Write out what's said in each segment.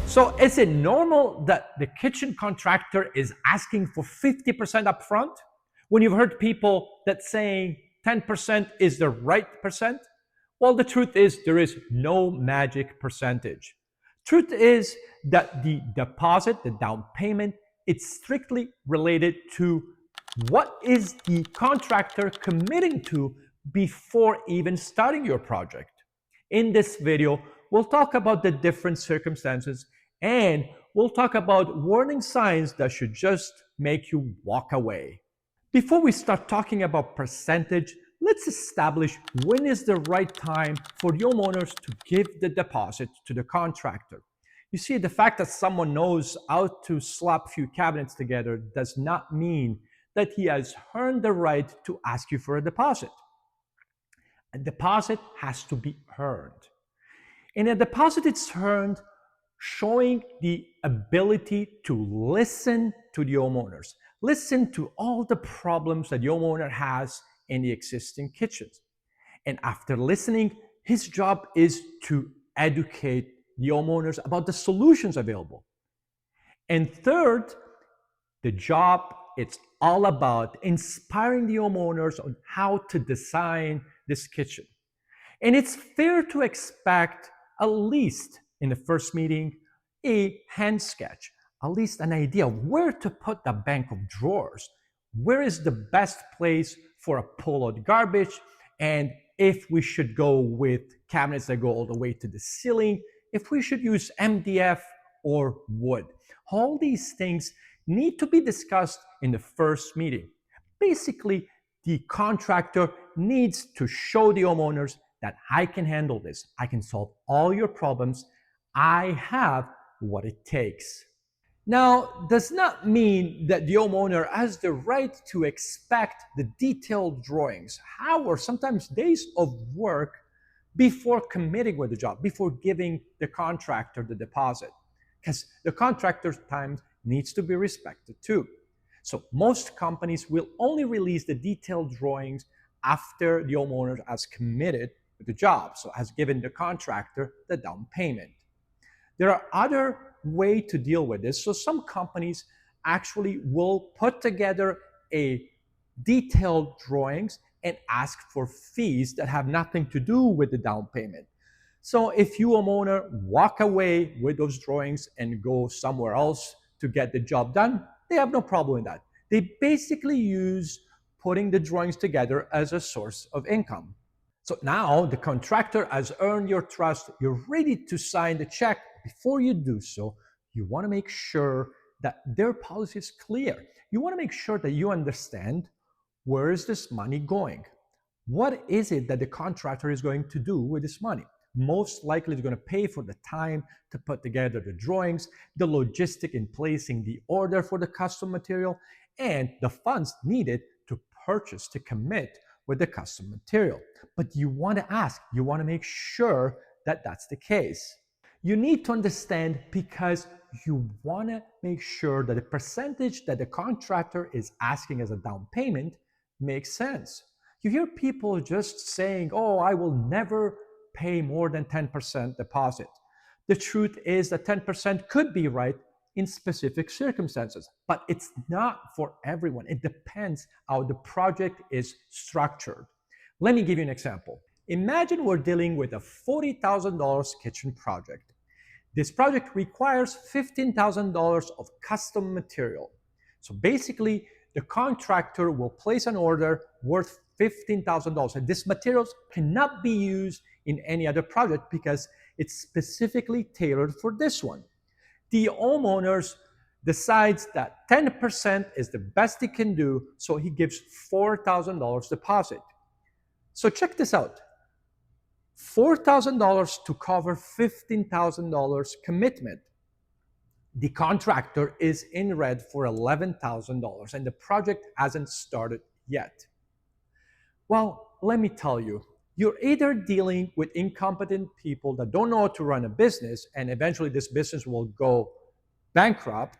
So is it normal that the kitchen contractor is asking for 50% upfront when you've heard people that saying 10% is the right percent? Well, the truth is there is no magic percentage. Truth is that the deposit, the down payment, it's strictly related to what is the contractor committing to before even starting your project. In this video, we'll talk about the different circumstances and we'll talk about warning signs that should just make you walk away. Before we start talking about percentage, let's establish when is the right time for the homeowners to give the deposit to the contractor. You see, the fact that someone knows how to slap a few cabinets together does not mean that he has earned the right to ask you for a deposit. A deposit has to be earned. And a deposit is earned showing the ability to listen to the homeowners, listen to all the problems that the homeowner has in the existing kitchens. And after listening, his job is to educate the homeowners about the solutions available. And third, the job, it's all about inspiring the homeowners on how to design this kitchen. And it's fair to expect, at least in the first meeting, a hand sketch, at least an idea of where to put the bank of drawers, where is the best place for a pull-out garbage, and if we should go with cabinets that go all the way to the ceiling, if we should use MDF or wood. All these things need to be discussed in the first meeting. Basically, the contractor needs to show the homeowners that I can handle this. I can solve all your problems. I have what it takes. Now, does not mean that the homeowner has the right to expect the detailed drawings, hours, sometimes days of work before committing with the job, before giving the contractor the deposit, because the contractor's time needs to be respected too. So most companies will only release the detailed drawings after the homeowner has committed with the job, so has given the contractor the down payment. There are other ways to deal with this. So some companies actually will put together a detailed drawings and ask for fees that have nothing to do with the down payment. So if you, homeowner, walk away with those drawings and go somewhere else to get the job done, they have no problem with that. They basically use putting the drawings together as a source of income. So now the contractor has earned your trust. You're ready to sign the check. Before you do so, you want to make sure that their policy is clear. You want to make sure that you understand where is this money going? What is it that the contractor is going to do with this money? Most likely they're going to pay for the time to put together the drawings, the logistic in placing the order for the custom material, and the funds needed to purchase, to commit with the custom material. But you want to ask, you want to make sure that that's the case. You need to understand because you want to make sure that the percentage that the contractor is asking as a down payment makes sense. You hear people just saying, oh, I will never pay more than 10% deposit. The truth is that 10% could be right in specific circumstances, but it's not for everyone. It depends how the project is structured. Let me give you an example. Imagine we're dealing with a $40,000 kitchen project. This project requires $15,000 of custom material. So basically, the contractor will place an order worth $15,000, and this materials cannot be used in any other project because it's specifically tailored for this one. The homeowners decides that 10% is the best he can do, so he gives $4,000 deposit. So check this out. $4,000 to cover $15,000 commitment. The contractor is in red for $11,000 and the project hasn't started yet. Well, let me tell you, you're either dealing with incompetent people that don't know how to run a business and eventually this business will go bankrupt,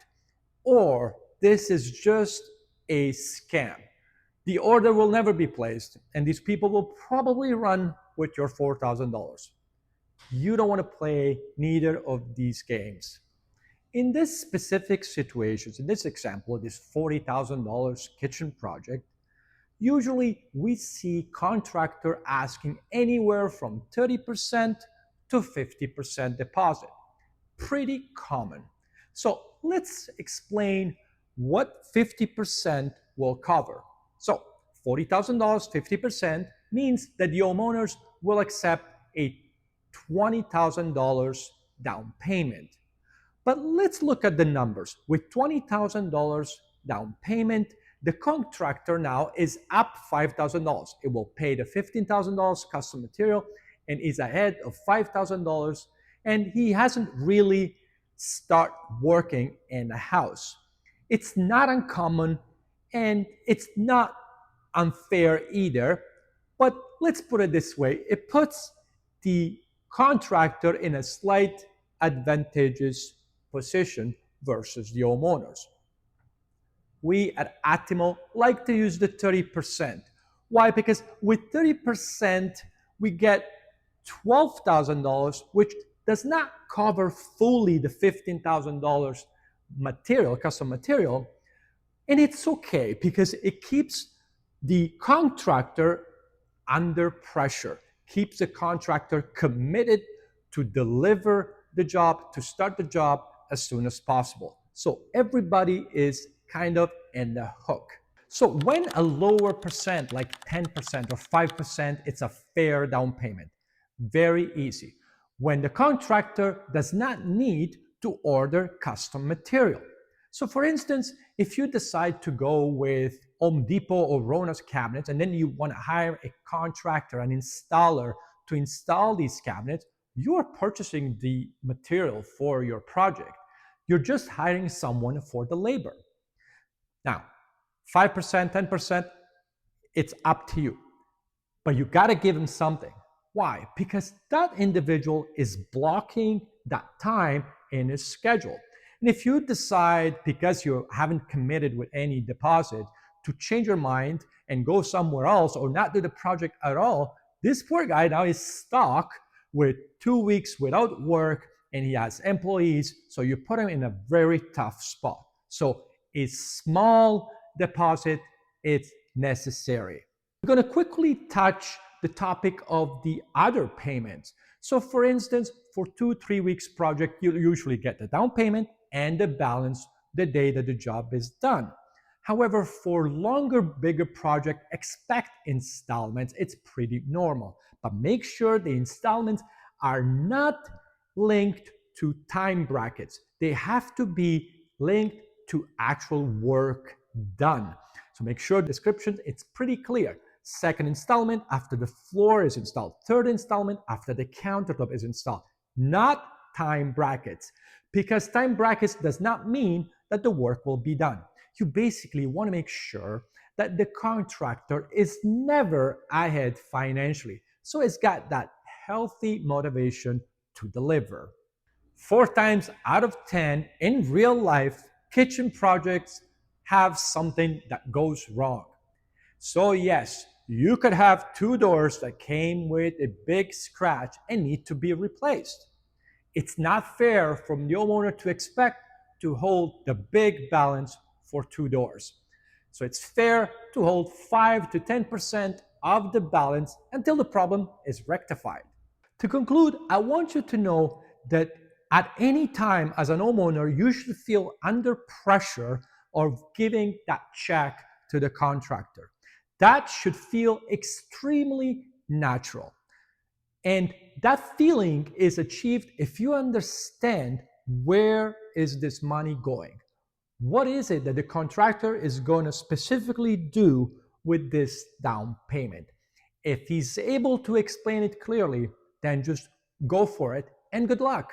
or this is just a scam. The order will never be placed and these people will probably run with your $4,000. You don't want to play neither of these games. In this specific situation, in this example, this $40,000 kitchen project, usually we see contractor asking anywhere from 30% to 50% deposit. Pretty common. So let's explain what 50% will cover. So $40,000, 50% means that the homeowners will accept a $20,000 down payment. But let's look at the numbers. With $20,000 down payment, the contractor now is up $5,000. It will pay the $15,000 custom material and is ahead of $5,000, and he hasn't really start working in the house. It's not uncommon and it's not unfair either, but let's put it this way. It puts the contractor in a slight advantageous position versus the homeowners. We at Attimo like to use the 30%. Why? Because with 30%, we get $12,000, which does not cover fully the $15,000 material, custom material. And it's okay because it keeps the contractor under pressure, keeps the contractor committed to deliver the job, to start the job as soon as possible. So everybody is kind of in the hook. So when a lower percent, like 10% or 5%, it's a fair down payment. Very easy. When the contractor does not need to order custom material. So for instance, if you decide to go with Home Depot or Rona's cabinets, and then you want to hire a contractor, an installer to install these cabinets, you are purchasing the material for your project. You're just hiring someone for the labor. Now, 5%, 10%, it's up to you. But you got to give them something. Why? Because that individual is blocking that time in his schedule. And if you decide, because you haven't committed with any deposit, to change your mind and go somewhere else or not do the project at all, this poor guy now is stuck with 2 weeks without work and he has employees. So you put him in a very tough spot. So a small deposit is necessary. We're going to quickly touch the topic of the other payments. So for instance, for 2-3 weeks project, you usually get the down payment and the balance the day that the job is done. However, for longer, bigger project, expect installments. It's pretty normal, but make sure the installments are not linked to time brackets. They have to be linked to actual work done. So make sure description, it's pretty clear. Second installment after the floor is installed. Third installment after the countertop is installed. Not time brackets. Because time brackets does not mean that the work will be done. You basically want to make sure that the contractor is never ahead financially. So it's got that healthy motivation to deliver. 4 times out of 10 in real life, kitchen projects have something that goes wrong. So yes, you could have 2 doors that came with a big scratch and need to be replaced. It's not fair from the homeowner to expect to hold the big balance for 2 doors. So it's fair to hold 5 to 10% of the balance until the problem is rectified. To conclude, I want you to know that at any time as an homeowner, you should feel under pressure of giving that check to the contractor. That should feel extremely natural. And that feeling is achieved if you understand where is this money going. What is it that the contractor is going to specifically do with this down payment? If he's able to explain it clearly, then just go for it and good luck.